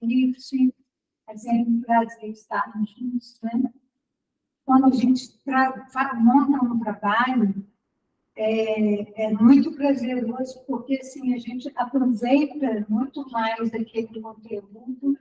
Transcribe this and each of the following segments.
eclipse, é sempre um prazer estarmos juntos, né? Quando a gente monta um trabalho, é muito prazeroso, porque assim, a gente aproveita muito mais aquele conteúdo,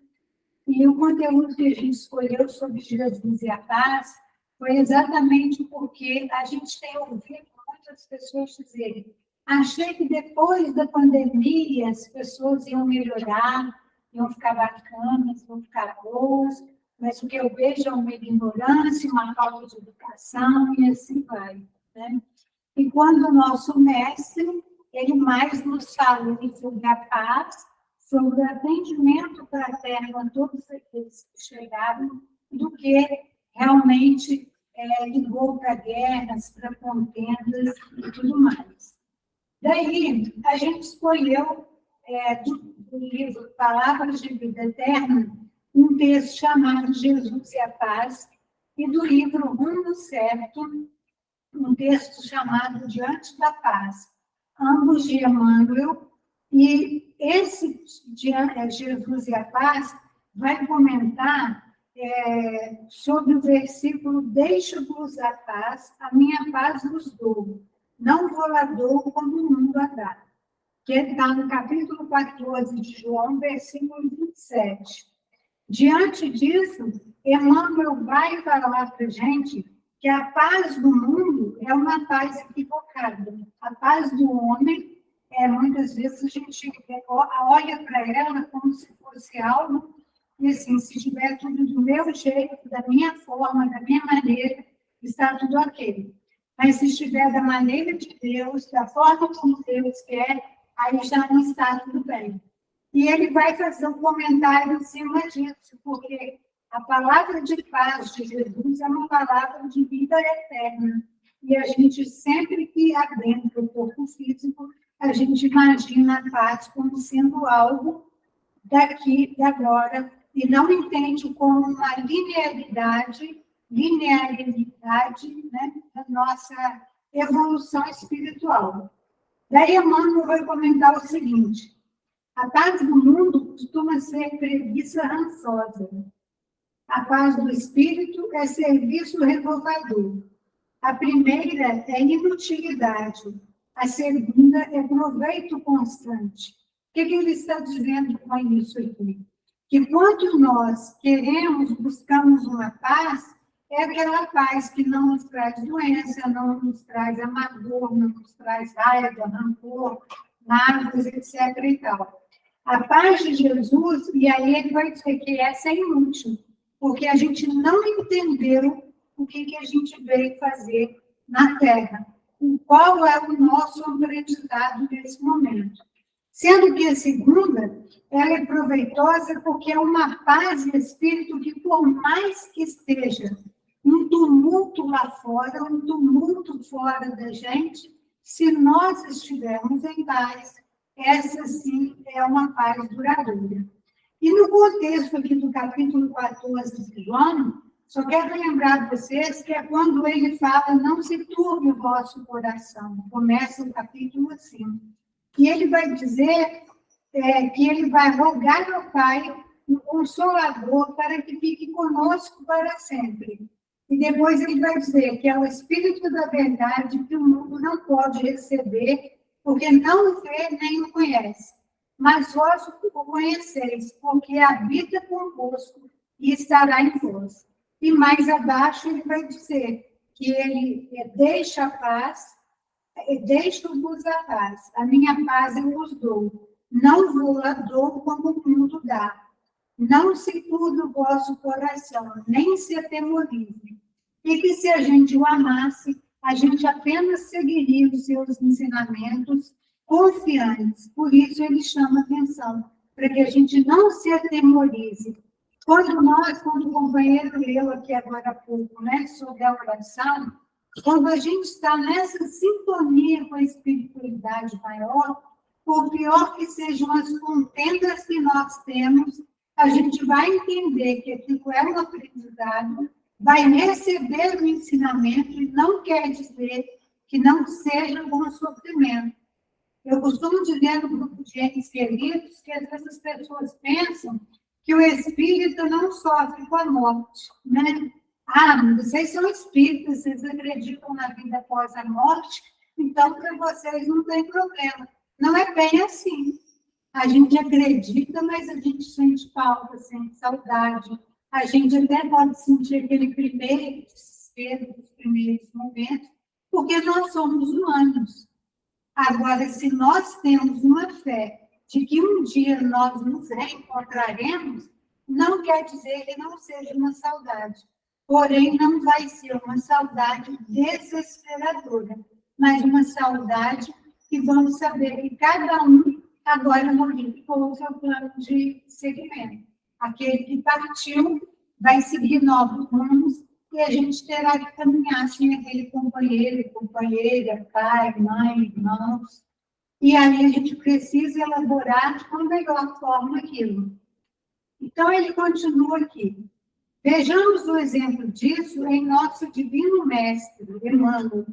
e o conteúdo que a gente escolheu sobre Jesus e a paz foi exatamente porque a gente tem ouvido muitas pessoas dizerem: achei que depois da pandemia as pessoas iam melhorar, iam ficar bacanas, iam ficar boas, mas o que eu vejo é uma ignorância, uma falta de educação, e assim vai, né? E quando o nosso mestre, ele mais nos fala sobre a paz, sobre o atendimento fraterno a todos aqueles que chegaram, do que realmente ligou para guerras, para contendas e tudo mais. Daí, a gente escolheu, do livro Palavras de Vida Eterna, um texto chamado Jesus e a Paz, e do livro Rumo Certo, um texto chamado Diante da Paz, ambos de Emmanuel, e esse Jesus e a Paz vai comentar sobre o versículo: deixo-vos a paz, a minha paz vos dou, não vou a dou como o mundo a dá, que está no capítulo 14 de João, versículo 27. Diante disso, Emmanuel vai falar para a gente que a paz do mundo é uma paz equivocada. A paz do homem, muitas vezes a gente olha para ela como se fosse algo, e assim, se tiver tudo do meu jeito, da minha forma, da minha maneira, está tudo ok. Mas se estiver da maneira de Deus, da forma como Deus quer, aí já não está tudo bem. E ele vai fazer um comentário em cima disso, porque a palavra de paz de Jesus é uma palavra de vida eterna. E a gente, sempre que adentra o corpo físico, a gente imagina a paz como sendo algo daqui e agora, e não entende como uma linearidade, né, da nossa evolução espiritual. Daí Emmanuel vai comentar o seguinte: a paz do mundo costuma ser preguiça rançosa. A paz do espírito é serviço renovador. A primeira é inutilidade. A segunda é proveito constante. O que ele está dizendo com isso aqui? Que quando nós queremos, buscamos uma paz, é aquela paz que não nos traz doença, não nos traz amargor, não nos traz raiva, rancor, mágoas, etc. e tal. A paz de Jesus, e aí ele vai dizer que essa é inútil, porque a gente não entendeu o que a gente veio fazer na Terra, qual é o nosso aprendizado nesse momento. Sendo que a segunda, ela é proveitosa porque é uma paz de espírito que, por mais que esteja um tumulto lá fora, um tumulto fora da gente, se nós estivermos em paz, essa sim é uma paz duradoura. E no contexto aqui do capítulo 14 de João, só quero lembrar vocês que é quando ele fala: não se turbe o vosso coração. Começa o capítulo assim. E ele vai dizer que ele vai rogar ao Pai, o Consolador, para que fique conosco para sempre. E depois ele vai dizer que é o Espírito da Verdade que o mundo não pode receber, porque não o vê nem o conhece. Mas vós o conheceis, porque habita convosco e estará em vós. E mais abaixo ele vai dizer que ele deixa a paz, deixo-vos a paz, a minha paz eu vos dou, não vou a dou como o mundo dá. Não se turbe o vosso coração, nem se atemorize. E que se a gente o amasse, a gente apenas seguiria os seus ensinamentos confiantes. Por isso ele chama atenção, para que a gente não se atemorize. Quando o companheiro leu aqui agora há pouco, né, sobre a oração, quando a gente está nessa sintonia com a espiritualidade maior, por pior que sejam as contendas que nós temos, a gente vai entender que aquilo é um aprendizado, vai receber o ensinamento, e não quer dizer que não seja um sofrimento. Eu costumo dizer no grupo de entes queridos que às vezes as pessoas pensam que o espírito não sofre com a morte, né? Ah, vocês são espíritas, vocês acreditam na vida após a morte, então para vocês não tem problema. Não é bem assim. A gente acredita, mas a gente sente falta, sente saudade. A gente até pode sentir aquele primeiro desespero dos primeiros momentos, porque nós somos humanos. Agora, se nós temos uma fé de que um dia nós nos reencontraremos, não quer dizer que não seja uma saudade. Porém, não vai ser uma saudade desesperadora, mas uma saudade que vamos saber que cada um agora modificou o seu plano de seguimento. Aquele que partiu vai seguir novos rumos e a gente terá que caminhar sem aquele companheiro e companheira, pai, mãe, irmãos. E aí a gente precisa elaborar de uma melhor forma aquilo. Então, ele continua aqui. Vejamos o exemplo disso em nosso divino mestre, Emmanuel,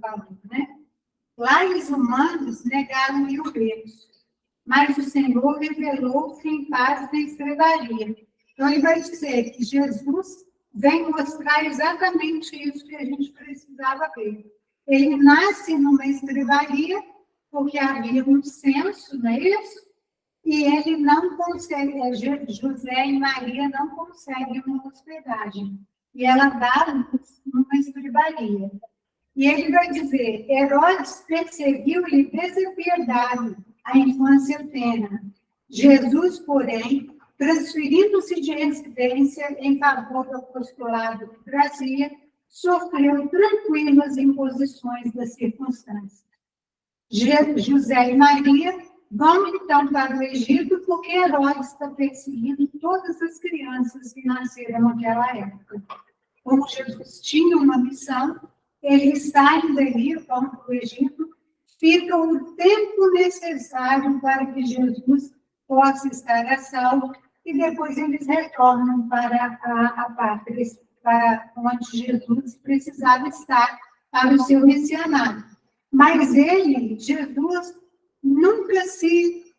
né? Lá os humanos negaram 1000 vezes, mas o Senhor revelou-se em paz na estrebaria. Então, ele vai dizer que Jesus vem mostrar exatamente isso que a gente precisava ver. Ele nasce numa estrebaria, porque havia um censo, não é isso? E ele não consegue, José e Maria não conseguem uma hospedagem. E ela dá uma estrebaria. E ele vai dizer, Herodes perseguiu-lhe despiedado a infância terna. Jesus, porém, transferindo-se de residência em favor do apostolado de Brasília, sofreu tranquilas imposições das circunstâncias. José e Maria vão então para o Egito, porque Herodes está perseguindo todas as crianças que nasceram naquela época. Como Jesus tinha uma missão, eles saem dali, vão para o Egito, ficam o tempo necessário para que Jesus possa estar a salvo, e depois eles retornam para a pátria, para onde Jesus precisava estar para o seu missionário. Mas Jesus, nunca se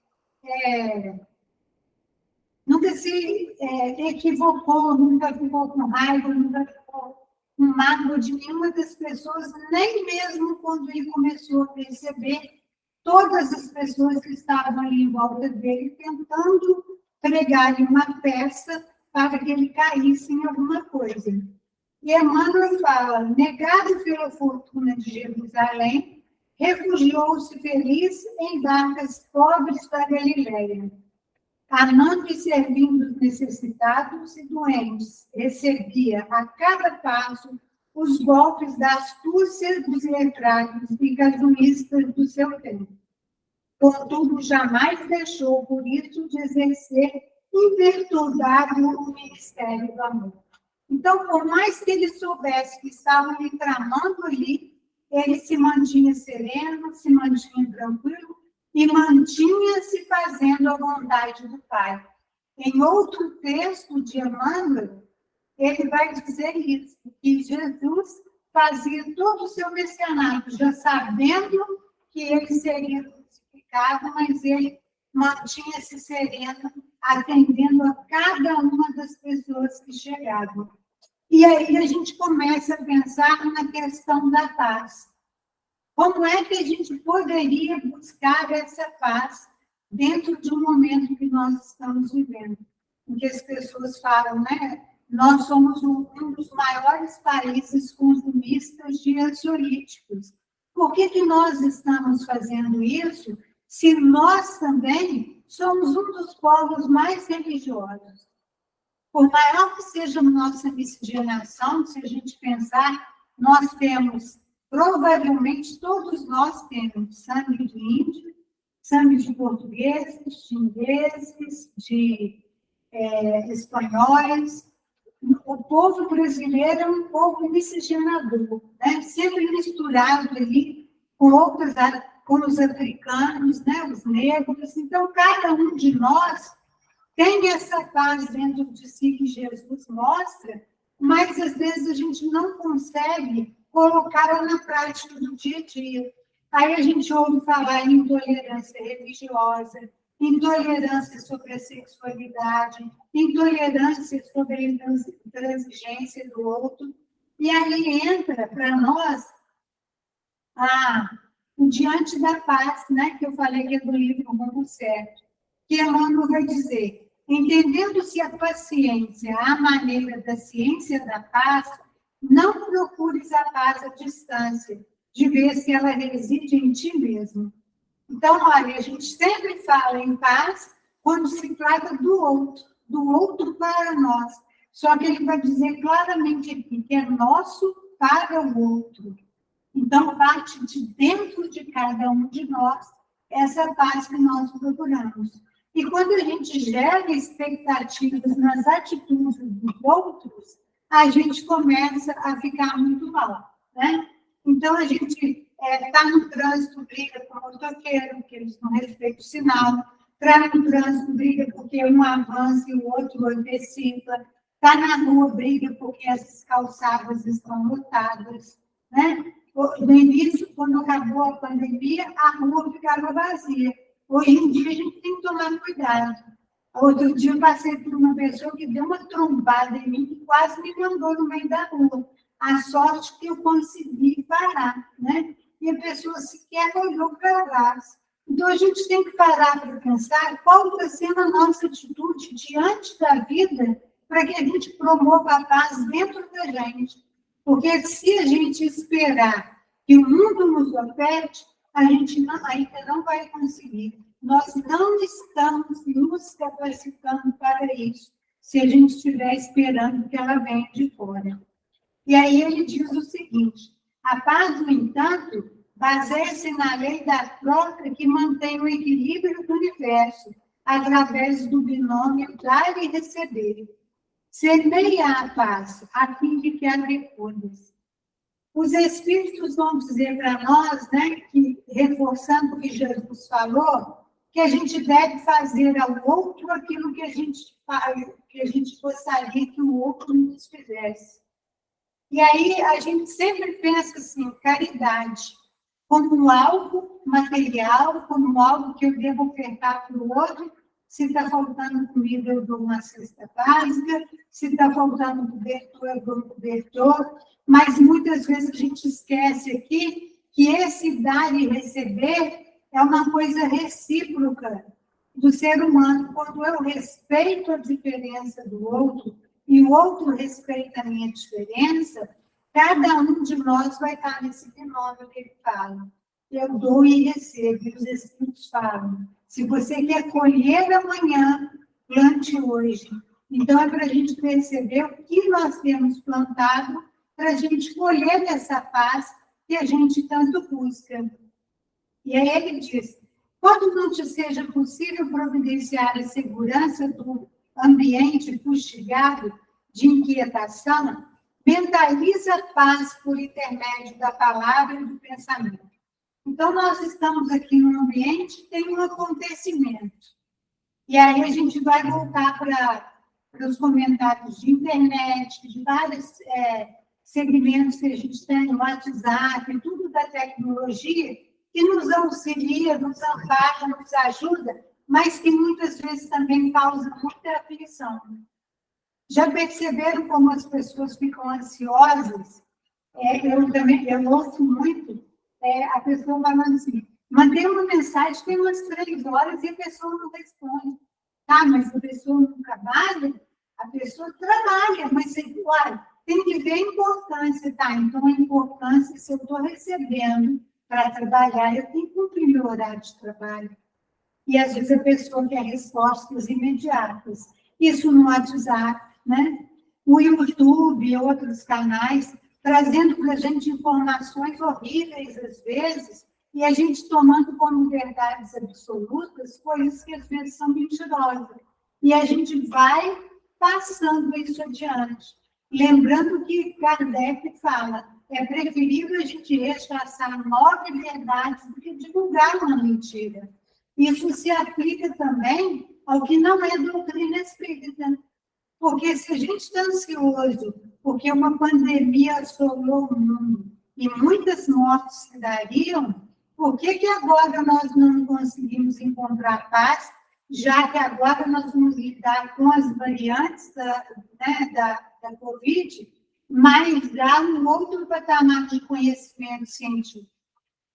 equivocou, nunca ficou com raiva, nunca ficou com mágoa de nenhuma das pessoas, nem mesmo quando ele começou a perceber todas as pessoas que estavam ali em volta dele, tentando pregar-lhe uma peça para que ele caísse em alguma coisa. E Emmanuel fala, negado pela fortuna de Jerusalém, refugiou-se feliz em barcas pobres da Galileia, amando e servindo os necessitados e doentes, recebia a cada passo os golpes da astúcia dos letrados e casuístas do seu tempo. Contudo, jamais deixou, por isso, de exercer imperturdável o ministério do amor. Então, por mais que ele soubesse que estavam lhe tramando ali, ele se mantinha sereno, se mantinha tranquilo e mantinha-se fazendo a vontade do Pai. Em outro texto de Emmanuel, ele vai dizer isso, que Jesus fazia todo o seu missionário, já sabendo que ele seria crucificado, mas ele mantinha-se sereno, atendendo a cada uma das pessoas que chegavam. E aí a gente começa a pensar na questão da paz. Como é que a gente poderia buscar essa paz dentro de um momento que nós estamos vivendo? Em que as pessoas falam, né? Nós somos um dos maiores países consumistas de ansiolíticos. Por que nós estamos fazendo isso se nós também somos um dos povos mais religiosos? Por maior que seja a nossa miscigenação, se a gente pensar, nós temos, provavelmente todos nós temos sangue de índio, sangue de portugueses, de ingleses, de espanhóis. O povo brasileiro é um povo miscigenador, né? Sempre misturado ali com os africanos, né? Os negros. Então, cada um de nós tem essa paz dentro de si que Jesus mostra, mas às vezes a gente não consegue colocá-la na prática do dia a dia. Aí a gente ouve falar em intolerância religiosa, intolerância sobre a sexualidade, intolerância sobre a intransigência do outro. E aí entra para nós o Diante da Paz, né, que eu falei que é do livro Mundo Certo, que Emmanuel vai dizer: entendendo-se a paciência à maneira da ciência da paz, não procures a paz à distância, de ver se ela reside em ti mesmo. Então, olha, a gente sempre fala em paz quando se trata do outro para nós. Só que ele vai dizer claramente aqui que é nosso para o outro. Então, parte de dentro de cada um de nós essa paz que nós procuramos. E quando a gente gera expectativas nas atitudes dos outros, a gente começa a ficar muito mal, né? Então, a gente está no trânsito, briga com o motoqueiro, porque eles não respeitam o sinal, está no trânsito, briga porque um avança e o outro antecipa, está na rua, briga porque as calçadas estão lotadas, né? No início, quando acabou a pandemia, a rua ficava vazia. Hoje em dia, a gente tem que tomar cuidado. Outro dia, eu passei por uma pessoa que deu uma trombada em mim e quase me mandou no meio da rua. A sorte que eu consegui parar, né? E a pessoa sequer olhou para trás. Então, a gente tem que parar para pensar qual está sendo a nossa atitude diante da vida para que a gente promova a paz dentro da gente. Porque se a gente esperar que o mundo nos oferte, a gente ainda não vai conseguir. Nós não estamos nos capacitando para isso, se a gente estiver esperando que ela venha de fora. E aí ele diz o seguinte: a paz, no entanto, baseia-se na lei da troca que mantém o equilíbrio do universo, através do binômio dar e receber. Semeia a paz, a fim de que a recolhas. Os Espíritos vão dizer para nós, né, que, reforçando o que Jesus falou, que a gente deve fazer ao outro aquilo que a gente gostaria que o outro nos fizesse. E aí a gente sempre pensa assim, caridade, como algo material, como algo que eu devo ofertar para o outro. Se está faltando comida, eu dou uma cesta básica. Se está faltando cobertor, eu dou um cobertor. Mas muitas vezes a gente esquece aqui que esse dar e receber é uma coisa recíproca do ser humano. Quando eu respeito a diferença do outro e o outro respeita a minha diferença, cada um de nós vai estar nesse binômio que ele fala. Eu dou e recebo, e os Espíritos falam. Se você quer colher amanhã, plante hoje. Então, é para a gente perceber o que nós temos plantado, para a gente colher essa paz que a gente tanto busca. E aí ele diz: quando não te seja possível providenciar a segurança do ambiente fustigado de inquietação, mentaliza a paz por intermédio da palavra e do pensamento. Então, nós estamos aqui num ambiente que tem um acontecimento. E aí a gente vai voltar para os comentários de internet, de vários segmentos que a gente tem no WhatsApp, tudo da tecnologia, que nos auxilia, nos ampara, nos ajuda, mas que muitas vezes também causa muita aflição. Já perceberam como as pessoas ficam ansiosas? Eu ouço muito a pessoa falando assim: mandei uma mensagem, tem umas 3 horas e a pessoa não responde. Tá, mas a pessoa não trabalha? A pessoa trabalha, mas olha, tem que ver a importância, tá? Então, a importância, se eu estou recebendo para trabalhar, eu tenho que cumprir meu horário de trabalho. E, às vezes, a pessoa quer respostas imediatas. Isso no WhatsApp, né? O YouTube e outros canais, trazendo para a gente informações horríveis, às vezes, e a gente tomando como verdades absolutas coisas que, às vezes, são mentirosas. E a gente vai passando isso adiante. Lembrando que Kardec fala: é preferível a gente rechaçar 9 verdades do que divulgar uma mentira. Isso se aplica também ao que não é doutrina espírita. Porque se a gente está ansioso porque uma pandemia assolou o mundo e muitas mortes se dariam, por que agora nós não conseguimos encontrar paz já que agora nós vamos lidar com as variantes da Covid, mas há um outro patamar de conhecimento científico.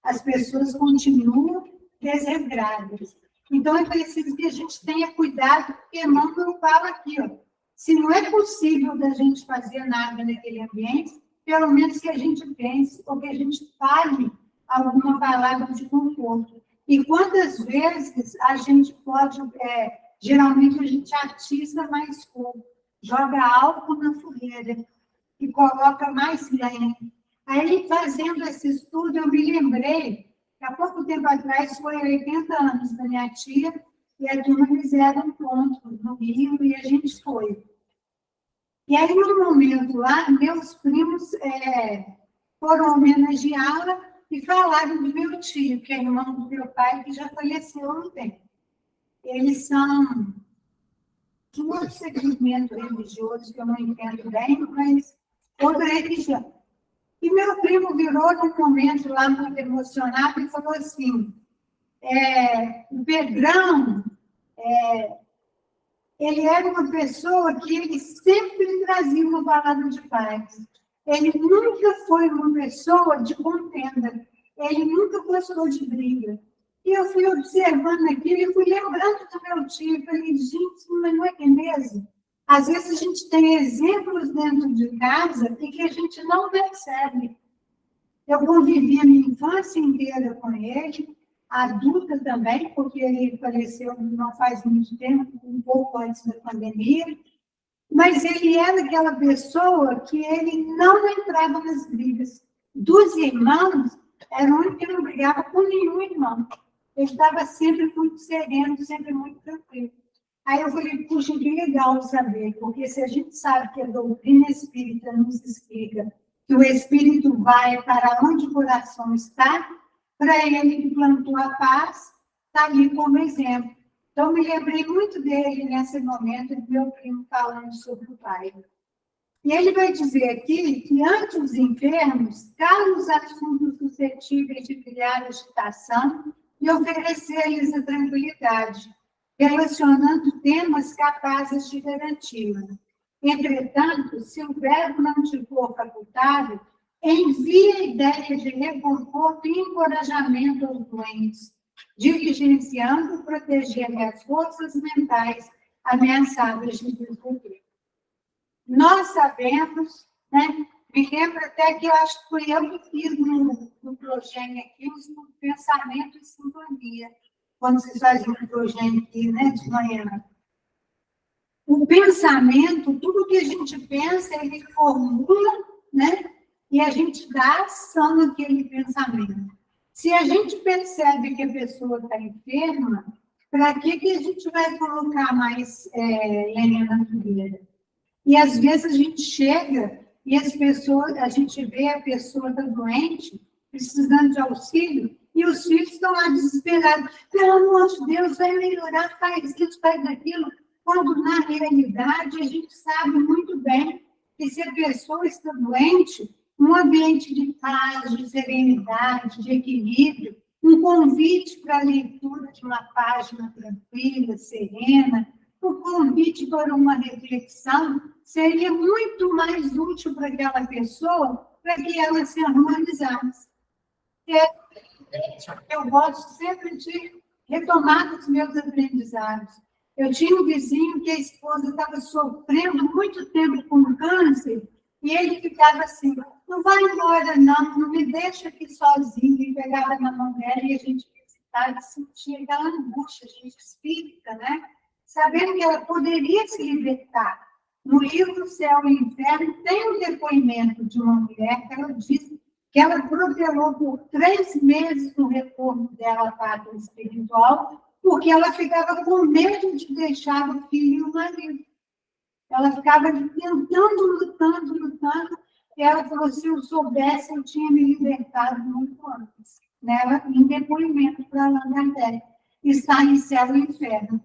As pessoas continuam desregradas. Então, é preciso que a gente tenha cuidado, porque eu falo aqui, ó, se não é possível da gente fazer nada naquele ambiente, pelo menos que a gente pense, ou que a gente fale alguma palavra de conforto. E quantas vezes a gente pode, geralmente a gente atiça mais fogo, joga álcool na fogueira e coloca mais lenha. Aí, fazendo esse estudo, eu me lembrei que há pouco tempo atrás foi 80 anos da minha tia, e a turma fizeram um encontro no Rio, e a gente foi. E aí, no momento lá, meus primos foram homenageá-la e falaram do meu tio, que é irmão do meu pai, que já faleceu há um tempo. Eles são de um outro segmento religioso, que eu não entendo bem, mas outra religião. E meu primo virou num momento lá muito emocionado e falou assim, o Pedrão, ele era uma pessoa que ele sempre trazia uma palavra de paz. Ele nunca foi uma pessoa de contenda. Ele nunca gostou de briga. E eu fui observando aquilo e fui lembrando do meu tio. Falei, gente, mas não é que é mesmo? Às vezes a gente tem exemplos dentro de casa e que a gente não percebe. Eu convivi a minha infância inteira com ele, adulta também, porque ele faleceu não faz muito tempo, um pouco antes da pandemia, mas ele era aquela pessoa que ele não entrava nas brigas. Dos irmãos, era o único que não brigava com nenhum irmão. Ele estava sempre muito sereno, sempre muito tranquilo. Aí eu falei, puxa, que legal saber, porque se a gente sabe que a doutrina espírita nos explica que o espírito vai para onde o coração está, para ele que plantou a paz, está ali como exemplo. Então, me lembrei muito dele nesse momento, do meu primo falando sobre o pai. E ele vai dizer aqui que, ante os enfermos, calam os assuntos suscetíveis de criar agitação e oferecer-lhes a tranquilidade, relacionando temas capazes de garanti-la. Entretanto, se o verbo não te for facultado, envie a ideia de reconforto e encorajamento aos doentes, diligenciando proteger as forças mentais ameaçadas de desenvolver. Nós sabemos, né? Me lembro até que eu acho que foi eu que fiz no Progênio aqui, no Pensamento e Sintonia, quando vocês faziam o Progênio aqui, né, de manhã. O pensamento, tudo que a gente pensa, ele formula, né? E a gente dá ação naquele pensamento. Se a gente percebe que a pessoa está enferma, para que a gente vai colocar mais lenha na fogueira? E às vezes a gente chega e a gente vê a pessoa está doente, precisando de auxílio, e os filhos estão lá desesperados. Pelo amor de Deus, vai melhorar, faz isso, faz aquilo. Quando, na realidade, a gente sabe muito bem que se a pessoa está doente, um ambiente de paz, de serenidade, de equilíbrio, um convite para a leitura de uma página tranquila, serena, um convite para uma reflexão, seria muito mais útil para aquela pessoa, para que ela se harmonizasse. Eu gosto sempre de retomar os meus aprendizados. Eu tinha um vizinho que a esposa estava sofrendo muito tempo com câncer, e ele ficava assim, não vai embora não, não me deixa aqui sozinho, e pegava na mão dela e a gente visitava, sentia aquela angústia, a gente espírita, né? Sabendo que ela poderia se libertar. No livro Céu e Inferno tem um depoimento de uma mulher que ela diz que ela protelou por 3 meses no retorno dela à pátria espiritual, porque ela ficava com medo de deixar o filho e o marido. Ela ficava tentando, lutando, e ela falou, se eu soubesse, eu tinha me libertado muito antes. Nela, em depoimento para Allan Kardec, está em Céu e Inferno.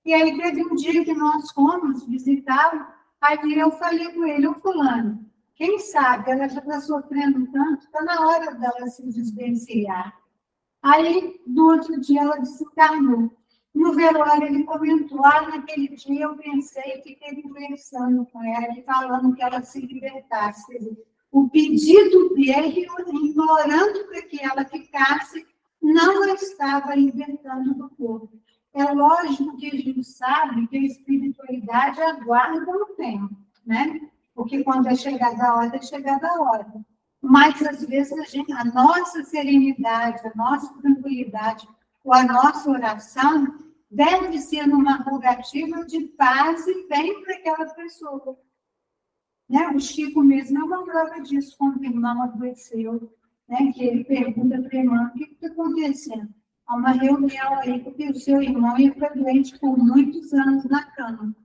E aí teve um dia que nós fomos visitá-lo, aí eu falei com ele, fulano, quem sabe, ela já está sofrendo tanto, está na hora dela se desvencilhar. Aí, no outro dia, ela desencarnou. No velório, ele comentou, naquele dia eu pensei, fiquei conversando com ela, e falando que ela se libertasse. Quer dizer, o pedido dele, implorando para que ela ficasse, não a estava libertando do corpo. É lógico que a gente sabe que a espiritualidade aguarda um tempo, né? Porque quando é chegada a hora, é chegada a hora. Mas, às vezes, a nossa serenidade, a nossa tranquilidade, ou a nossa oração deve ser numa rogativa de paz e bem para aquela pessoa. Né? O Chico mesmo é uma prova disso, quando o irmão adoeceu, né? Que ele pergunta para a irmã, o que está acontecendo? Há uma reunião aí, porque o seu irmão ia ficar doente por muitos anos na cama.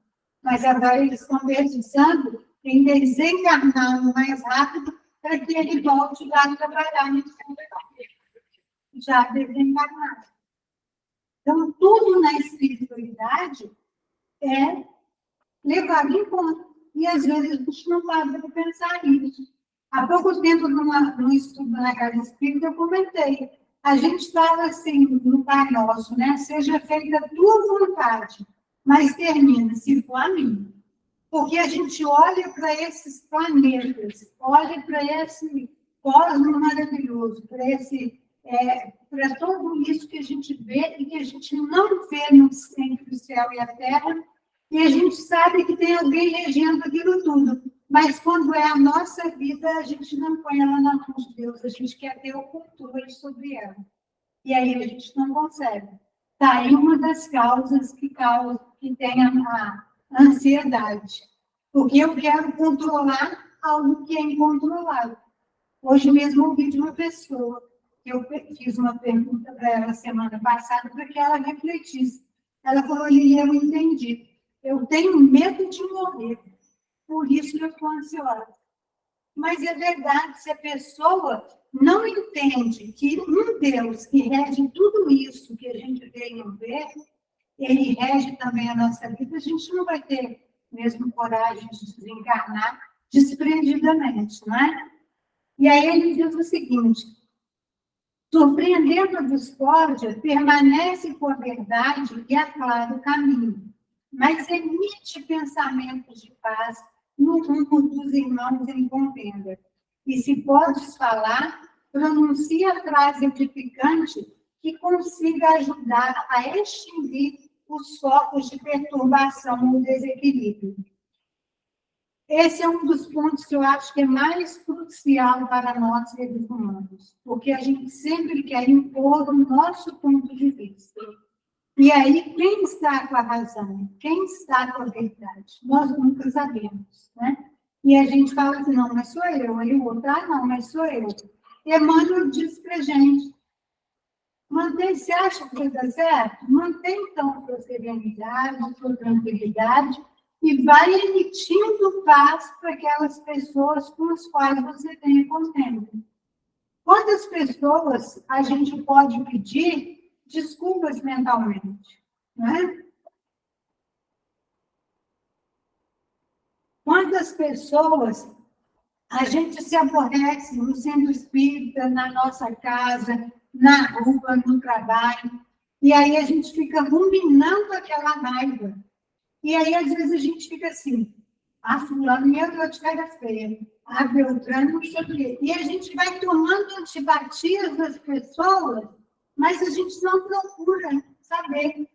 Mas agora eles estão precisando em desencarnar o mais rápido para que ele volte lá a trabalhar no centro já desencarnado. Então, tudo na espiritualidade é levado em conta. E, às vezes, a gente não para para pensar nisso. Há pouco tempo, num estudo na Casa Espírita, eu comentei. A gente fala assim, no Pai Nosso, né? Seja feita a tua vontade, mas termina, se for a minha. Porque a gente olha para esses planetas, olha para esse cosmos maravilhoso, para tudo isso que a gente vê e que a gente não vê entre o céu e a terra, e a gente sabe que tem alguém regendo aquilo tudo. Mas quando é a nossa vida, a gente não põe ela na mão de Deus, a gente quer ter o controle sobre ela. E aí a gente não consegue. Está aí uma das causas que tem a ansiedade. Porque eu quero controlar algo que é incontrolável. Hoje mesmo eu ouvi de uma pessoa, eu fiz uma pergunta para ela semana passada para que ela refletisse. Ela falou, e eu entendi. Eu tenho medo de morrer, por isso eu estou ansiosa. Mas é verdade, se a pessoa não entende que um Deus que rege tudo isso que a gente vê e não vê, ele rege também a nossa vida, a gente não vai ter mesmo coragem de desencarnar desprendidamente, não é? E aí ele diz o seguinte, surpreendendo a discórdia, permanece com a verdade e aclara o caminho, mas emite pensamentos de paz no rumo dos irmãos em contenda. E se podes falar, pronuncia a frase edificante que consiga ajudar a extinguir os focos de perturbação ou desequilíbrio. Esse é um dos pontos que eu acho que é mais crucial para nós, seres humanos, porque a gente sempre quer impor o nosso ponto de vista. E aí, quem está com a razão? Quem está com a verdade? Nós nunca sabemos, né? E a gente fala assim, não, mas sou eu. Aí o outro, não, mas sou eu. Emmanuel diz para a gente, você acha que vai dar certo? Mantém, então, sua serenidade, sua tranquilidade, e vai emitindo paz para aquelas pessoas com as quais você tem contento. Quantas pessoas a gente pode pedir desculpas mentalmente? Né? Quantas pessoas a gente se aborrece no centro espírita, na nossa casa, na rua, no trabalho, e aí a gente fica ruminando aquela raiva. E aí, às vezes, a gente fica assim, fulano me deu de cara feia, Beltrano, não sei o quê. E a gente vai tomando antipatias das pessoas, mas a gente não procura saber.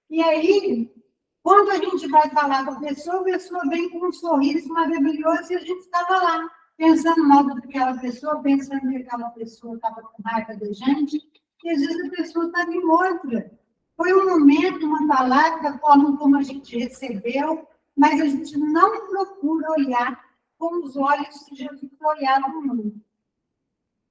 E aí, quando a gente vai falar com a pessoa vem com um sorriso maravilhoso e a gente estava lá, pensando mal daquela pessoa, pensando que aquela pessoa estava com raiva da gente, e às vezes a pessoa estava em outra. Foi um momento, uma palavra, a forma como a gente recebeu, mas a gente não procura olhar com os olhos que Jesus olhava no mundo.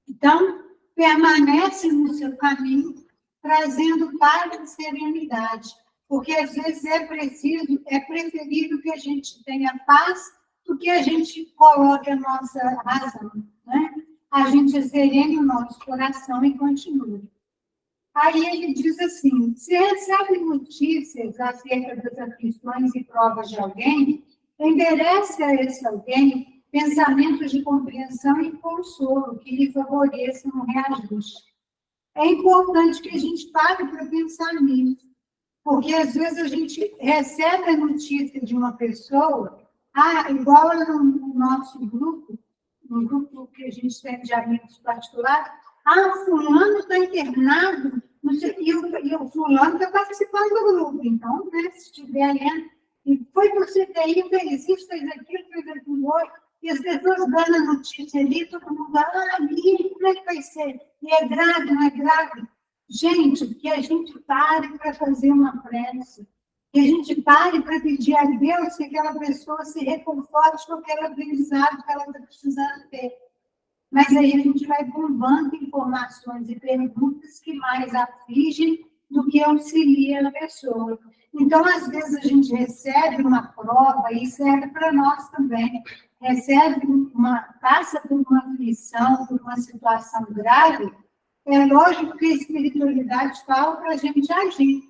Então, permanece no seu caminho, trazendo paz e serenidade, porque às vezes é preferível que a gente tenha paz do que a gente coloque a nossa razão, né? A gente serene o nosso coração e continue. Aí ele diz assim, se recebe notícias acerca das aflições e provas de alguém, endereça a esse alguém pensamentos de compreensão e consolo que lhe favoreçam o reajuste. É importante que a gente pare para pensar nisso. Porque, às vezes, a gente recebe a notícia de uma pessoa, igual no nosso grupo, um grupo que a gente tem de amigos particulares, fulano está internado, não sei, e o fulano está participando do grupo. Então, né, se estiver lendo, e foi para o CTI, fez isso, fez aquilo outro, e as pessoas dando a notícia ali, todo mundo fala, como é que vai ser? E é grave, não é grave? Gente, que a gente pare para fazer uma prece, que a gente pare para pedir a Deus que aquela pessoa se reconforte com aquele aprendizado que ela está precisando ter. Mas aí a gente vai bombando informações e perguntas que mais afligem do que auxiliam a pessoa. Então, às vezes, a gente recebe uma prova, e serve para nós também, passa por uma aflição, por uma situação grave, é lógico que a espiritualidade fala para a gente agir,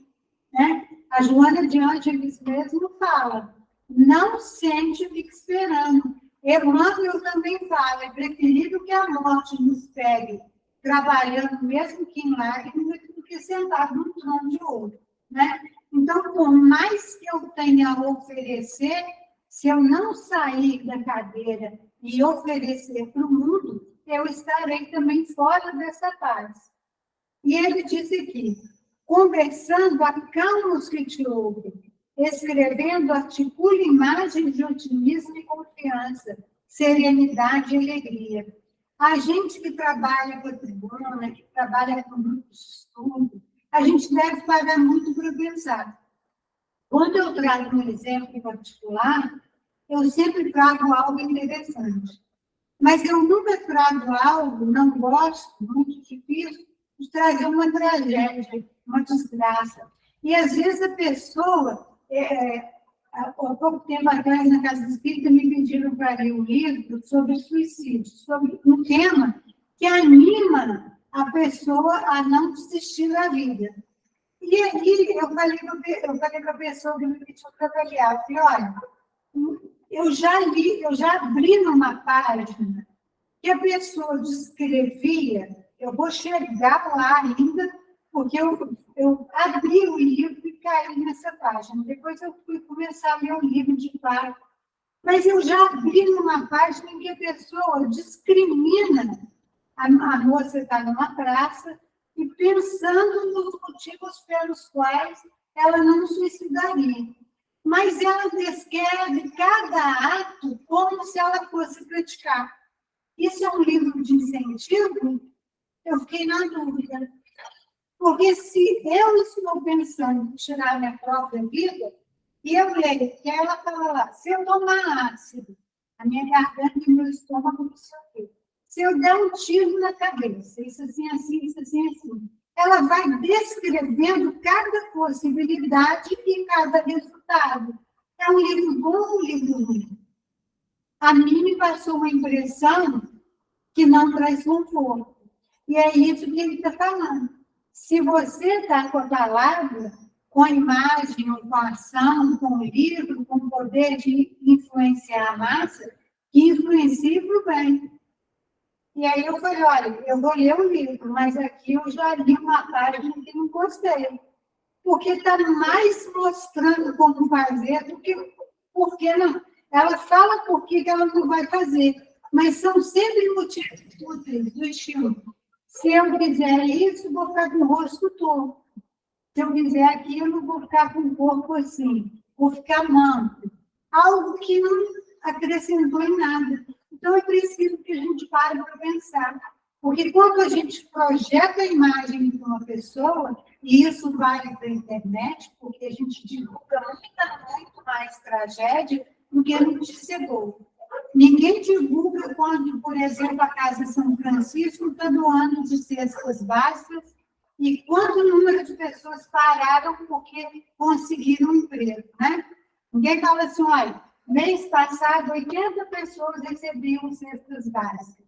né? A Joana de Ângeles mesmo fala, não sente, fique esperando. Emmanuel também fala, é preferível que a morte nos pegue trabalhando, mesmo que em lágrimas, do que sentado num trono de ouro, né? Então, por mais que eu tenha a oferecer, se eu não sair da cadeira e oferecer para o mundo, eu estarei também fora dessa paz. E ele diz aqui, conversando, acalma os que te ouvem, escrevendo, articula imagens de otimismo e confiança, serenidade e alegria. A gente que trabalha com a tribuna, que trabalha com grupos de estudo, a gente deve pagar muito para pensar. Quando eu trago um exemplo particular, eu sempre trago algo interessante. Mas eu nunca trago algo, não gosto, muito difícil, de trazer uma tragédia, uma desgraça. E, às vezes, a pessoa, há pouco tempo atrás, na Casa Espírita, me pediram para ler um livro sobre suicídio, sobre um tema que anima a pessoa a não desistir da vida. E aí, eu falei para a pessoa que me pediu para avaliar, eu falei, olha, eu já abri numa página que a pessoa descrevia, eu vou chegar lá ainda, porque eu abri o livro e caí nessa página. Depois eu fui começar a ler o livro de fato. Mas eu já abri numa página em que a pessoa discrimina. A moça está numa praça e pensando nos motivos pelos quais ela não suicidaria. Mas ela descreve cada ato como se ela fosse praticar. Isso é um livro de incentivo? Eu fiquei na dúvida. Porque se eu estou pensando em tirar minha própria vida, e eu leio que ela fala lá, se eu tomar ácido, a minha garganta e meu estômago não sei o quê. Se eu der um tiro na cabeça, isso assim, assim, isso assim, assim. Ela vai descrevendo cada possibilidade e cada resultado. É um livro bom ou um livro ruim? A mim me passou uma impressão que não traz conforto. E é isso que ele está falando. Se você está com a palavra, com a imagem, com a ação, com o livro, com o poder de influenciar a massa, que influencie para o bem. E aí eu falei, olha, eu vou ler o livro, mas aqui eu já li uma página que não gostei. Porque está mais mostrando como fazer do que por que não. Ela fala por que ela não vai fazer, mas são sempre motivos úteis, do estilo. Se eu fizer isso, vou ficar com o rosto torto. Se eu fizer aquilo, vou ficar com o corpo assim, vou ficar manco. Algo que não acrescentou em nada. Então, é preciso que a gente pare para pensar. Porque quando a gente projeta a imagem de uma pessoa, e isso vale para a internet, porque a gente divulga muito mais tragédia do que notícia boa. Ninguém divulga quando, por exemplo, a Casa São Francisco está doando de cestas básicas e quanto número de pessoas pararam porque conseguiram um emprego, né? Ninguém fala assim, olha, mês passado 80 pessoas recebiam cestas básicas.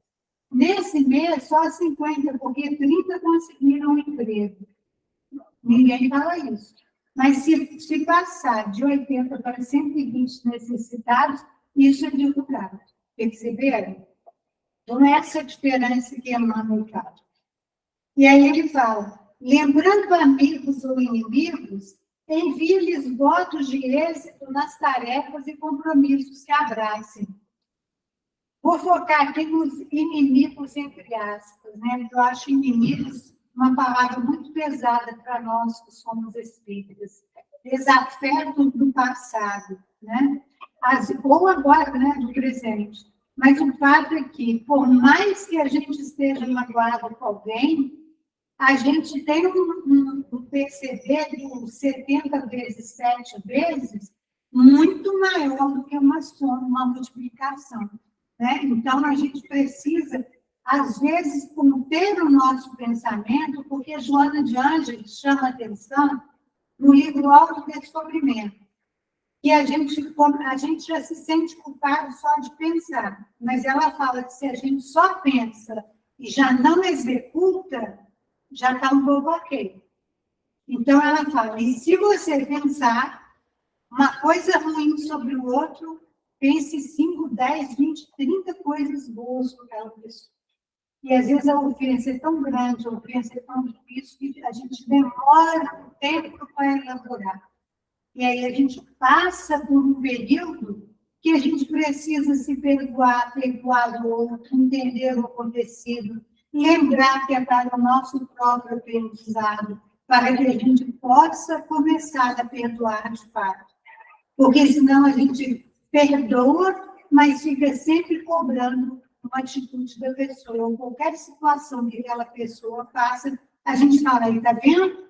Nesse mês, só 50, porque 30 conseguiram um emprego. Ninguém fala isso. Mas se passar de 80 para 120 necessitados, isso é divulgado. Perceberam? Então, essa diferença que Emmanuel fala. E aí ele fala, lembrando amigos ou inimigos, Envie-lhes votos de êxito nas tarefas e compromissos que abracem. Vou focar aqui nos inimigos, entre aspas, né? Eu acho inimigos uma palavra muito pesada para nós que somos espíritas. Desafetos do passado, né? Ou agora, né, do presente. Mas o fato é que, por mais que a gente esteja magoado com alguém, a gente tem um PCD de 70 vezes 7 vezes muito maior do que uma soma, uma multiplicação. Né? Então, a gente precisa, às vezes, conter o nosso pensamento, porque Joana de Ângeles chama a atenção no livro Autodescobrimento, que a gente já se sente culpado só de pensar, mas ela fala que se a gente só pensa e já não executa, já está um pouco ok. Então, ela fala, e se você pensar uma coisa ruim sobre o outro, pense 5, 10, 20, 30 coisas boas sobre aquela pessoa. E, às vezes, a ofensa é tão grande, a ofensa é tão difícil, que a gente demora um tempo para elaborar. E aí a gente passa por um período que a gente precisa se perdoar do outro, entender o acontecido, lembrar que é para o nosso próprio aprendizado, para que a gente possa começar a perdoar de fato. Porque senão a gente perdoa, mas fica sempre cobrando uma atitude da pessoa. Qualquer situação que aquela pessoa faça, a gente fala aí, tá vendo?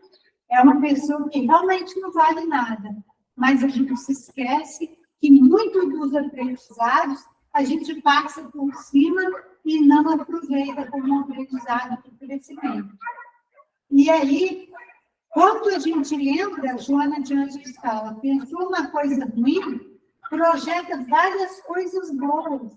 É uma pessoa que realmente não vale nada. Mas a gente se esquece que muitos dos aprendizados a gente passa por cima e não aproveita como um aprendizado de crescimento. E aí, quando a gente lembra, Joana de Ângeles fala, pensou uma coisa ruim, projeta várias coisas boas.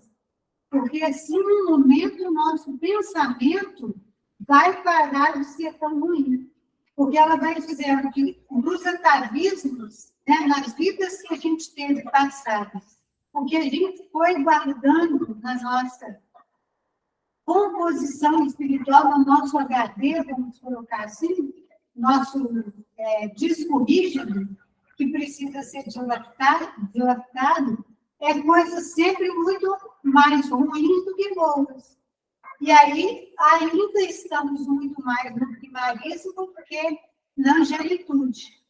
Porque, assim, no momento, o nosso pensamento vai parar de ser tão ruim. Porque ela vai dizendo que nos atavismos, né, nas vidas que a gente teve passadas, o que a gente foi guardando na nossa composição espiritual, no nosso HD, vamos colocar assim, nosso disco rígido, que precisa ser dilapidado, é coisa sempre muito mais ruim do que boas. E aí, ainda estamos muito mais no primarismo do que na angelitude.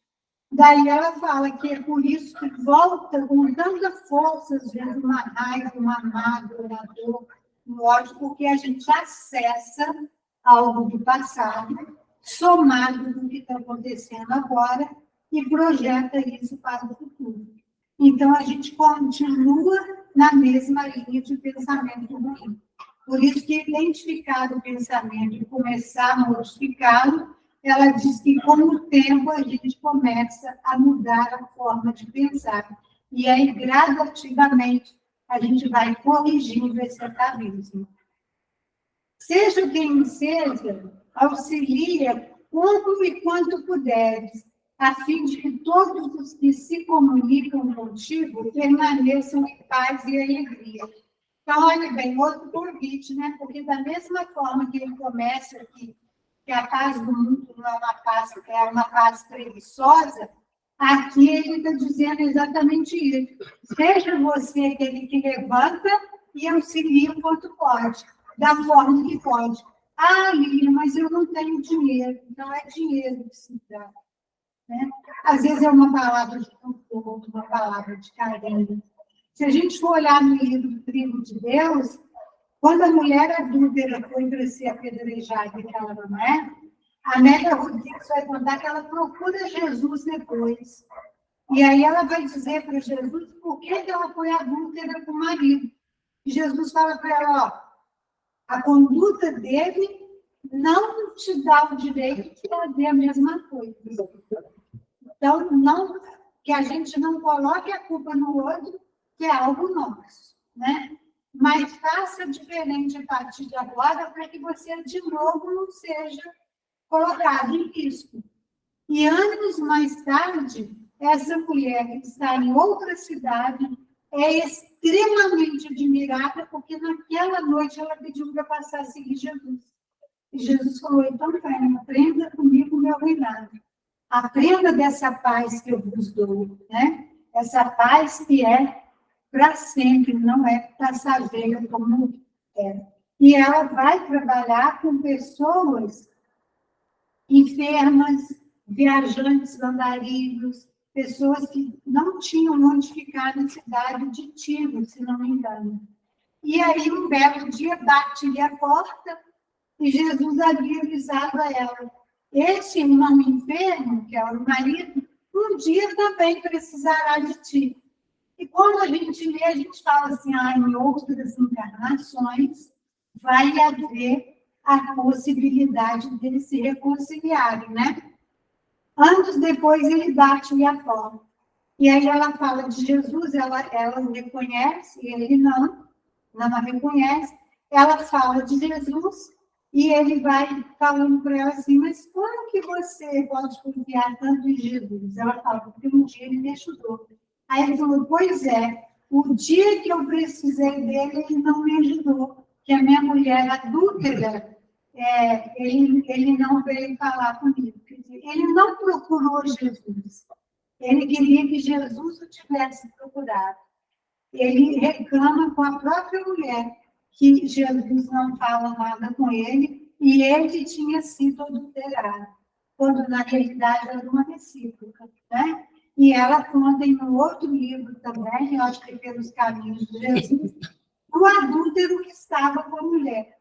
Daí ela fala que é por isso que volta com tanta força, às vezes, uma raiva, uma mágoa, um ódio, porque a gente acessa algo do passado, somado com o que está acontecendo agora, e projeta isso para o futuro. Então, a gente continua na mesma linha de pensamento ruim. Por isso que identificar o pensamento e começar a modificá-lo, ela diz que com o tempo a gente começa a mudar a forma de pensar. E aí, gradativamente, a gente vai corrigindo esse atavismo. Seja quem seja, auxilia como e quanto puderes, a fim de que todos os que se comunicam contigo permaneçam em paz e alegria. Então, olha bem, outro convite, né? Porque da mesma forma que ele começa aqui, que a paz do mundo não é uma paz, é uma paz preguiçosa, aqui ele está dizendo exatamente isso. Seja você aquele que levanta e auxilia o quanto pode, da forma que pode. Ah, Lívia, mas eu não tenho dinheiro. Não é dinheiro que se dá. Né? Às vezes é uma palavra de conforto, uma palavra de carinho. Se a gente for olhar no livro Trigo de Deus, quando a mulher adúltera foi para ser apedrejada e que ela não é, a Amélia Rodrigues vai contar que ela procura Jesus depois. E aí ela vai dizer para Jesus por que ela foi adúltera com o marido. E Jesus fala para ela, ó, a conduta dele não te dá o direito de fazer a mesma coisa. Então, não, que a gente não coloque a culpa no outro, que é algo nosso, né? Mas faça diferente a partir de agora para que você, de novo, não seja colocado em risco. E anos mais tarde, essa mulher que está em outra cidade é extremamente admirada, porque naquela noite ela pediu para passar a seguir Jesus. E Jesus falou, então, aprenda comigo o meu reinado. Aprenda dessa paz que eu vos dou, né? Essa paz que é para sempre, não é passageira como é. E ela vai trabalhar com pessoas enfermas, viajantes, andarilhos, pessoas que não tinham onde ficar na cidade de Tiro, se não me engano. E aí, um belo dia, bate-lhe a porta e Jesus havia avisado a ela: esse irmão enfermo, que é o marido, um dia também precisará de ti. E quando a gente lê, a gente fala assim: em outras encarnações vai haver a possibilidade deles se reconciliarem, né? Anos depois, ele bate-lhe a porta. E aí ela fala de Jesus, ela o reconhece, e ele não a reconhece. Ela fala de Jesus, e ele vai falando para ela assim: mas como que você pode confiar tanto em Jesus? Ela fala: porque um dia ele me ajudou. Aí ele falou: pois é, o dia que eu precisei dele, ele não me ajudou, que a minha mulher adúltera, ele não veio falar comigo. Ele não procurou Jesus. Ele queria que Jesus o tivesse procurado. Ele reclama com a própria mulher que Jesus não fala nada com ele e ele tinha sido adulterado, quando na realidade era uma recíproca, né? E ela conta em um outro livro também, eu acho que Pelos Caminhos de Jesus, o adúltero que estava com a mulher,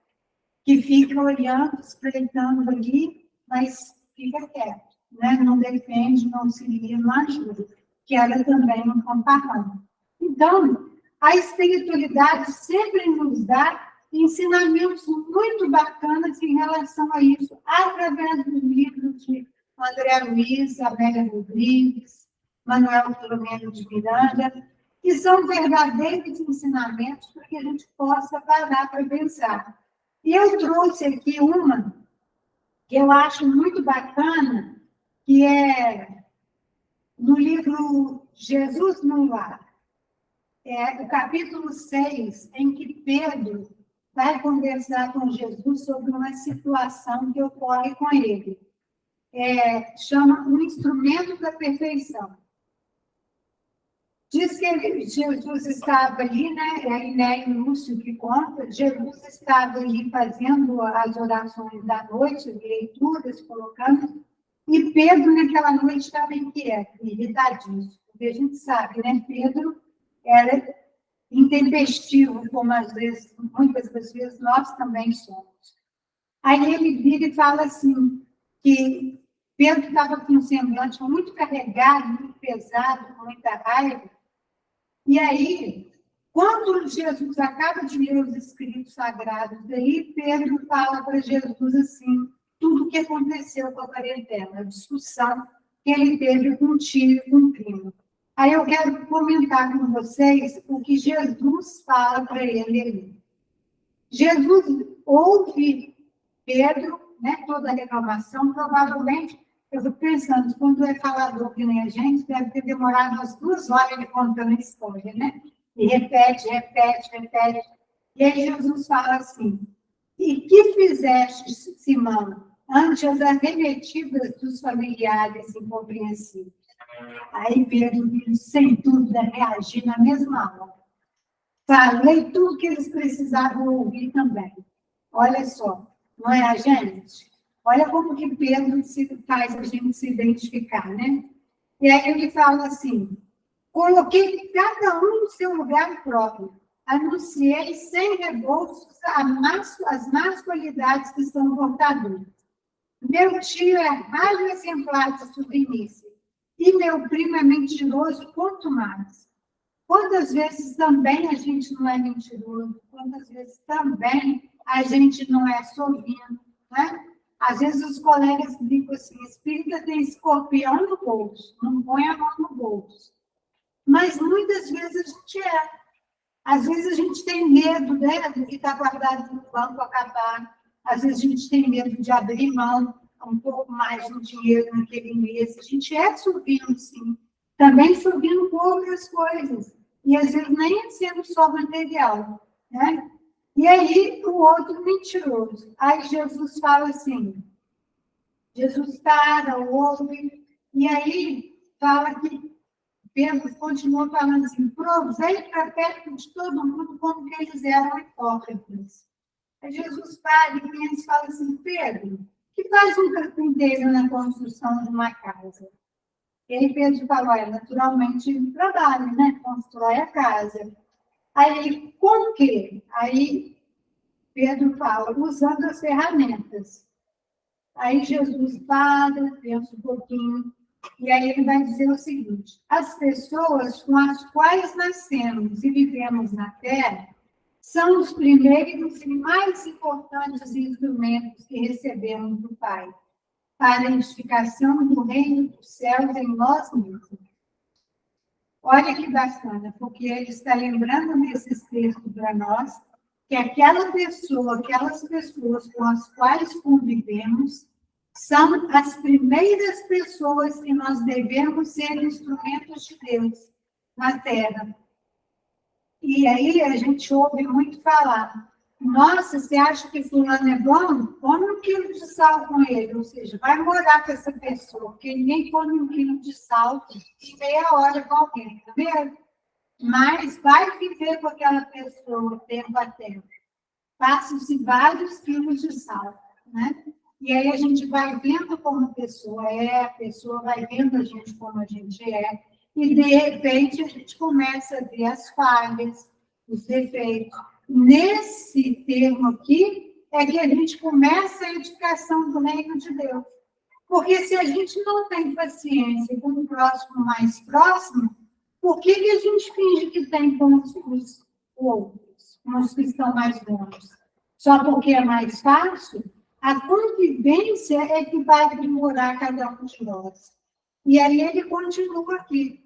que fica olhando, espreitando ali, mas fica quieto, né? Não defende, não se liga, não ajuda, que era também um comparando. Então, a espiritualidade sempre nos dá ensinamentos muito bacanas em relação a isso, através dos livros de André Luiz, Amélia Rodrigues, Manuel Filomeno de Miranda, que são verdadeiros ensinamentos para que a gente possa parar para pensar. E eu trouxe aqui uma que eu acho muito bacana, que é no livro Jesus no Lar. O capítulo 6, em que Pedro vai conversar com Jesus sobre uma situação que ocorre com ele. Chama Um Instrumento da Perfeição. Diz que Jesus estava ali, né? É Inéio Lúcio que conta, Jesus estava ali fazendo as orações da noite, leituras, colocando, e Pedro, naquela noite, estava inquieto, irritadíssimo. Porque a gente sabe, né? Pedro era intempestivo, como às vezes, muitas das vezes, nós também somos. Aí ele vira e fala assim, que Pedro estava com um semblante muito carregado, muito pesado, com muita raiva. E aí, quando Jesus acaba de ler os escritos sagrados, aí Pedro fala para Jesus assim, tudo o que aconteceu com a quarentena, a discussão que ele teve com o tio e com o primo. Aí eu quero comentar com vocês o que Jesus fala para ele ali. Jesus ouve Pedro, né, toda a reclamação, provavelmente, eu fico pensando, quando é falador que nem a gente, deve ter demorado umas 2 horas ele contando a história, né? E repete. E aí Jesus fala assim, e que fizeste, Simão, ante as arremetidas dos familiares incompreensíveis? Aí Pedro, sem dúvida, reagir na mesma hora. Falei tudo que eles precisavam ouvir também. Olha só, não é a gente? Olha como que Pedro faz a gente se identificar, né? E aí ele fala assim, coloquei cada um no seu lugar próprio, anunciei sem rebolsos as más qualidades que são portadores. Meu tio é raro exemplar de sublimice, e meu primo é mentiroso quanto mais. Quantas vezes também a gente não é mentiroso, quantas vezes também a gente não é sorrindo, né? Às vezes os colegas ficam assim, espírita tem escorpião no bolso, não põe a mão no bolso. Mas muitas vezes a gente é. Às vezes a gente tem medo, né, do que está guardado no banco acabar. Às vezes a gente tem medo de abrir mão um pouco mais do dinheiro naquele mês. A gente é sorrindo, sim. Também sorrindo por outras coisas. E às vezes nem sendo só material, né? E aí o outro mentiroso. Aí Jesus fala assim, Jesus para, ouve, E aí, fala que Pedro continua falando assim, provei para perto de todo mundo como que eles eram hipócritas. Aí Jesus fala, e eles falam assim, Pedro, que faz um carpinteiro na construção de uma casa? E aí Pedro falou, naturalmente trabalha, né? Constrói a casa. Aí ele, com quê? Aí Pedro fala, usando as ferramentas. Aí Jesus fala, pensa um pouquinho, e aí ele vai dizer o seguinte, as pessoas com as quais nascemos e vivemos na Terra são os primeiros e mais importantes instrumentos que recebemos do Pai, para a edificação do reino dos céus em nós mesmos. Olha que bacana, porque ele está lembrando nesses textos para nós que aquelas pessoas com as quais convivemos são as primeiras pessoas que nós devemos ser instrumentos de Deus na Terra. E aí a gente ouve muito falar, nossa, você acha que fulano é bom? Come 1 quilo de sal com ele, ou seja, vai morar com essa pessoa, porque ninguém come 1 quilo de sal em meia hora com alguém, tá vendo? Mas vai viver com aquela pessoa tempo a tempo. Passa-se vários quilos de sal, né? E aí a gente vai vendo como a pessoa vai vendo a gente como a gente é, e de repente a gente começa a ver as falhas, os defeitos. Nesse termo aqui é que a gente começa a edificação do reino de Deus. Porque se a gente não tem paciência com o próximo mais próximo, por que a gente finge que tem com os outros, com os que estão mais longe? Só porque é mais fácil? A convivência é que vai aprimorar cada um de nós. E aí ele continua aqui.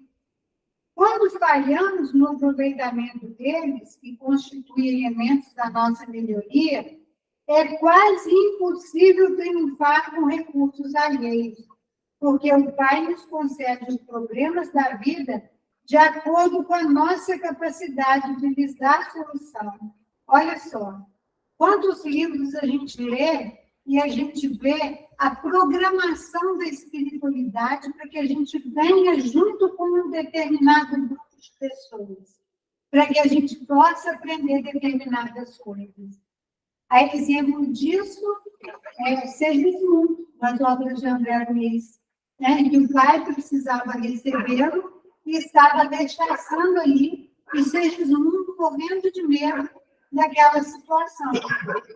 Quando falhamos no aproveitamento deles, que constituem elementos da nossa melhoria, é quase impossível triunfar com recursos alheios, porque o Pai nos concede os problemas da vida de acordo com a nossa capacidade de lhes dar solução. Olha só, quantos livros a gente lê e a gente vê a programação da espiritualidade para que a gente venha junto com um determinado grupo de pessoas, para que a gente possa aprender determinadas coisas. A exemplo disso, Segismundo, das obras de André Luiz, né, que o pai precisava recebê-lo e estava rechaçando ali, e Segismundo morrendo de medo daquela situação.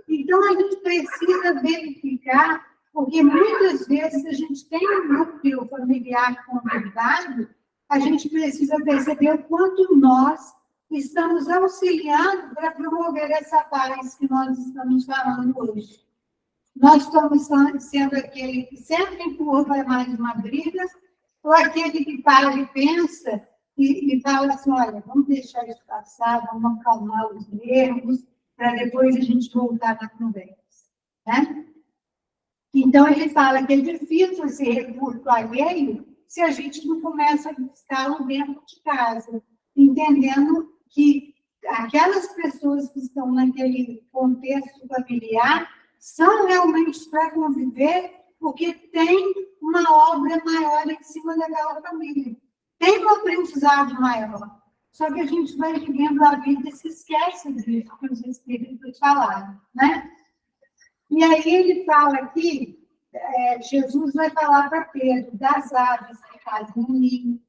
Então, a gente precisa verificar, porque muitas vezes a gente tem um núcleo familiar convidado, a gente precisa perceber o quanto nós estamos auxiliando para promover essa paz que nós estamos falando hoje. Nós estamos sendo aquele que sempre empurra mais uma briga, ou aquele que para e pensa e fala assim, olha, vamos deixar isso passar, vamos acalmar os nervos, para depois a gente voltar na conversa, né? Então, ele fala que é difícil esse recurso alheio se a gente não começa a buscá-lo dentro de casa, entendendo que aquelas pessoas que estão naquele contexto familiar são realmente para conviver, porque tem uma obra maior em cima daquela família. Tem um aprendizado maior. Só que a gente vai vivendo a vida e se esquece disso que os Espíritos falaram, né? E aí ele fala aqui, Jesus vai falar para Pedro das aves que fazem ninho,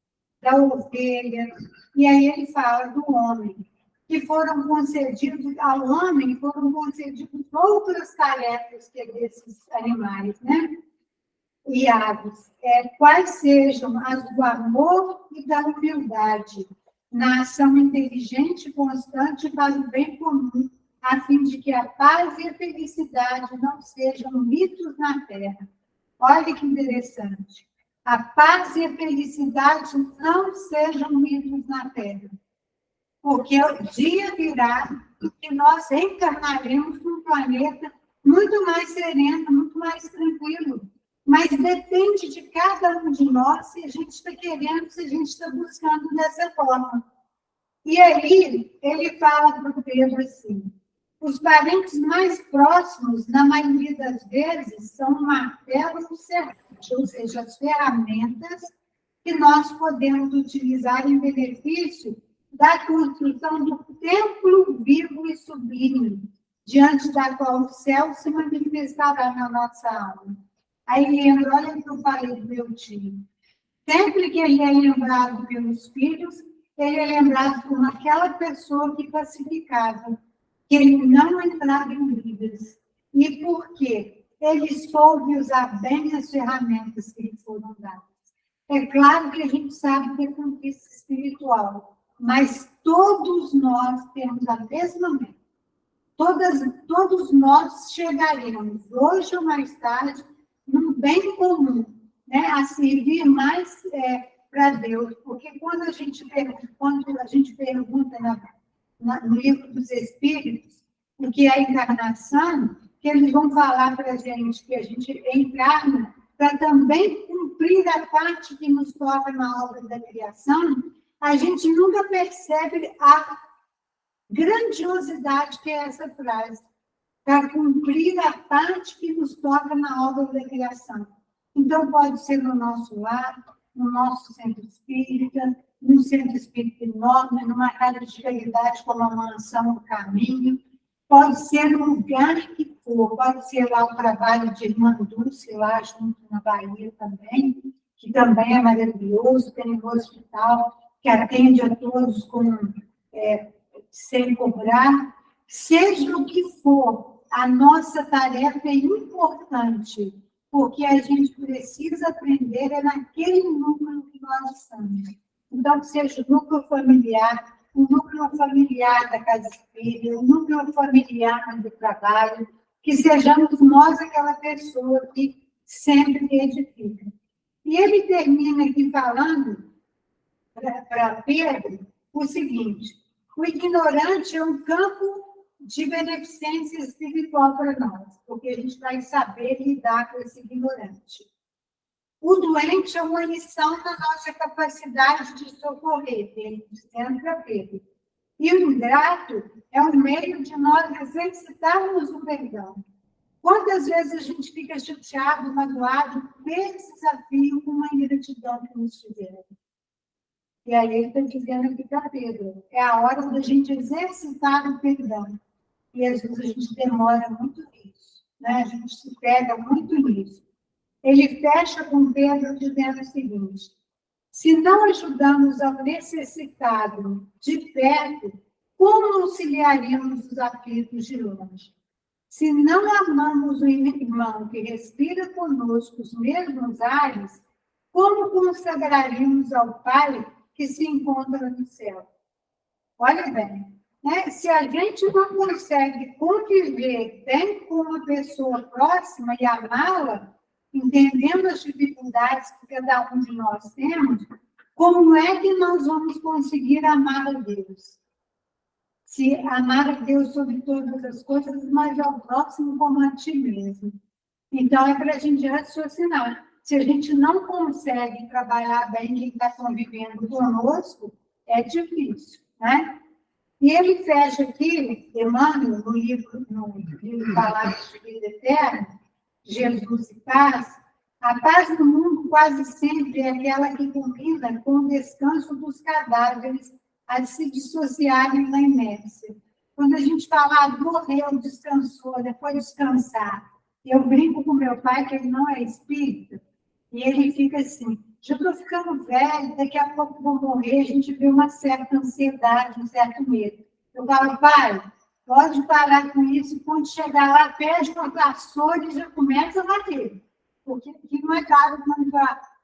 da ovelha, e aí ele fala do homem, que foram concedidos ao homem, foram concedidos outras tarefas que desses animais, né? E aves, quais sejam as do amor e da humildade, na ação inteligente e constante para o bem comum, a fim de que a paz e a felicidade não sejam mitos na terra. Olha que interessante. A paz e a felicidade não sejam mitos na terra. Porque o dia virá que nós reencarnaremos num planeta muito mais sereno, muito mais tranquilo. Mas depende de cada um de nós se a gente está querendo, se a gente está buscando dessa forma. E aí, ele fala para o Pedro assim, Os parentes mais próximos, na maioria das vezes, são o martelo e o serrete, ou seja, as ferramentas que nós podemos utilizar em benefício da construção do templo vivo e sublime, diante da qual o céu se manifestará na nossa alma. Aí lembra, olha o que eu falei do meu tio. Sempre que ele é lembrado pelos filhos, ele é lembrado como aquela pessoa que pacificava, que ele não entrava em brigas. E por quê? Ele soube usar bem as ferramentas que lhe foram dadas. É claro que a gente sabe que é conquista espiritual, mas todos nós temos a mesma meta. Todos nós chegaremos, hoje ou mais tarde, num bem comum, né? A servir mais para Deus. Porque quando a gente pergunta no livro dos Espíritos o que é encarnação, que eles vão falar para a gente que a gente encarna para também cumprir a parte que nos toca na obra da criação, a gente nunca percebe a grandiosidade que é essa frase, para cumprir a parte que nos toca na obra da criação. Então, pode ser no nosso lar, no nosso centro espírita, num centro espírita enorme, numa casa de caridade como a Mansão do Caminho, pode ser no lugar que for, pode ser lá o trabalho de irmã Dulce, lá junto na Bahia também, que também é maravilhoso, tem um hospital que atende a todos sem cobrar. Seja o que for, a nossa tarefa é importante, porque a gente precisa aprender naquele núcleo que nós estamos. Então, seja o núcleo familiar, o núcleo familiar da casa espírita, o núcleo familiar do trabalho, que sejamos nós aquela pessoa que sempre edifica. E ele termina aqui falando para Pedro o seguinte: o ignorante é um campo de beneficência espiritual para nós, porque a gente vai saber lidar com esse ignorante. O doente é uma lição na nossa capacidade de socorrer, ele dizendo para Pedro. E o ingrato é um meio de nós exercitarmos o perdão. Quantas vezes a gente fica chateado, magoado, por esse desafio com uma ingratidão que nos fizeram? E aí ele está dizendo aqui para Pedro, é a hora da gente exercitar o perdão. E às vezes a gente demora muito nisso, né? A gente se pega muito nisso. Ele fecha com Pedro dizendo o seguinte: se não ajudamos ao necessitado de perto, como auxiliaríamos os aflitos de longe? Se não amamos o irmão que respira conosco os mesmos ares, como consagraríamos ao Pai que se encontra no céu? Olha bem, né? Se a gente não consegue conviver bem com uma pessoa próxima e amá-la, entendendo as dificuldades que cada um de nós temos, como é que nós vamos conseguir amar a Deus? Se amar a Deus sobre todas as coisas, mas ao próximo como a ti mesmo. Então, é para a gente raciocinar. Se a gente não consegue trabalhar bem quem está convivendo conosco, é difícil, né? E ele fecha aqui, Emmanuel, no livro Palavras de Vida Eterna, Jesus e Paz, a paz do mundo quase sempre é aquela que combina com o descanso dos cadáveres a se dissociarem na inércia. Quando a gente fala, morreu, descansou, depois descansar. Eu brinco com meu pai, que ele não é espírita, e ele fica assim, já estou ficando velho, daqui a pouco vou morrer, a gente vê uma certa ansiedade, um certo medo. Eu falo, pai, pode parar com isso, quando chegar lá, pede uma vassoura e já começa a bater. Porque aqui não é caro quando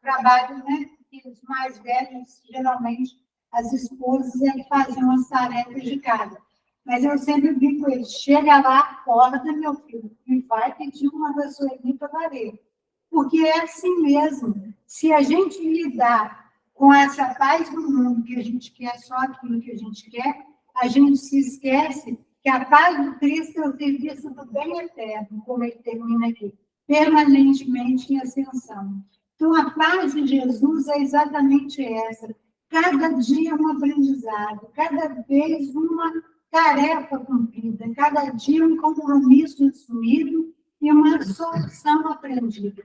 trabalho, né? Porque os mais velhos, geralmente, as esposas faziam as tarefas de casa. Mas eu sempre digo com eles, chega lá, acorda, meu filho, e vai pedir uma vassourinha para valer. Porque é assim mesmo. Se a gente lidar com essa paz do mundo, que a gente quer só aquilo que a gente quer, a gente se esquece que a paz do Cristo é o serviço do bem eterno, como ele termina aqui, permanentemente em ascensão. Então, a paz de Jesus é exatamente essa. Cada dia um aprendizado, cada vez uma tarefa cumprida, cada dia um compromisso assumido e uma solução aprendida.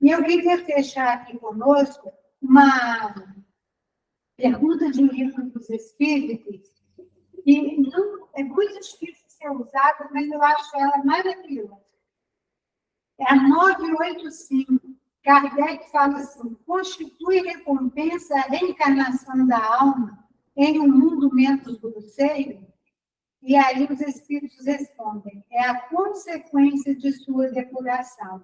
E eu queria fechar aqui conosco uma pergunta de um livro dos Espíritos, que não, é muito difícil ser usada, mas eu acho ela maravilhosa. É a 985. Kardec fala assim: constitui recompensa a reencarnação da alma em um mundo menos grosseiro? E aí os espíritos respondem: é a consequência de sua depuração.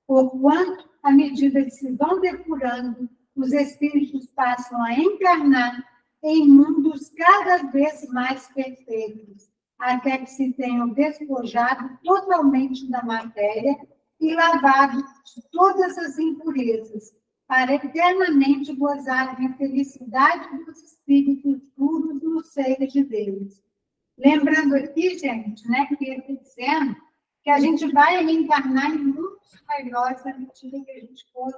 Porquanto, à medida que se vão depurando, os espíritos passam a encarnar em mundos cada vez mais perfeitos, até que se tenham despojado totalmente da matéria e lavado de todas as impurezas, para eternamente gozarem a felicidade dos espíritos puros no seio de Deus. Lembrando aqui, gente, né, que ele está dizendo que a gente vai reencarnar em mundos melhores à medida que a gente for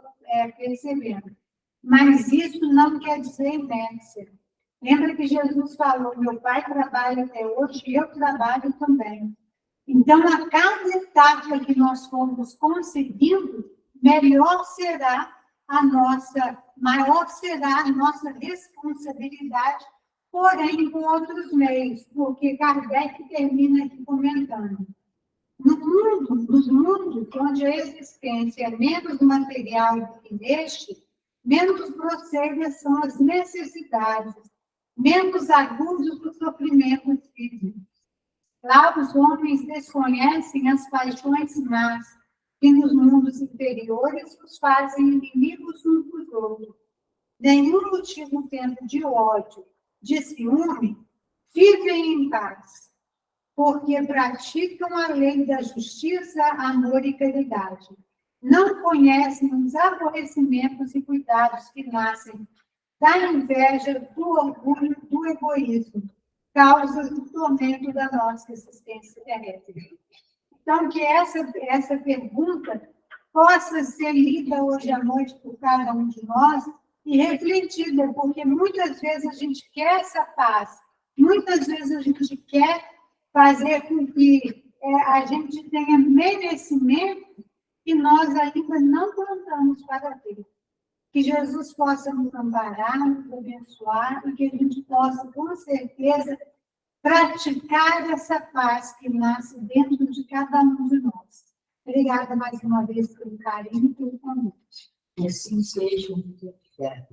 percebendo. Mas isso não quer dizer inércia. Lembra que Jesus falou: meu pai trabalha até hoje e eu trabalho também. Então, a cada etapa que nós formos conseguindo, melhor será maior será a nossa responsabilidade, porém com outros meios, porque Kardec termina aqui comentando. Nos mundos onde a existência é menos material do que neste, menos grosseiras são as necessidades, menos agudos os sofrimentos físicos. Lá os homens desconhecem as paixões más, que nos mundos inferiores os fazem inimigos uns dos outros. Nenhum motivo tendo de ódio, de ciúme, vivem em paz, porque praticam a lei da justiça, amor e caridade. Não conhecem os aborrecimentos e cuidados que nascem da inveja, do orgulho, do egoísmo, causas do tormento da nossa existência terrestre. Então, que essa pergunta possa ser lida hoje à noite por cada um de nós e refletida, porque muitas vezes a gente quer essa paz, muitas vezes a gente quer fazer com que a gente tenha merecimento que nós ainda não plantamos para ter. Que Jesus possa nos amparar, nos abençoar e que a gente possa, com certeza, praticar essa paz que nasce dentro de cada um de nós. Obrigada mais uma vez pelo carinho e pelo convite. E assim seja. Muito obrigada.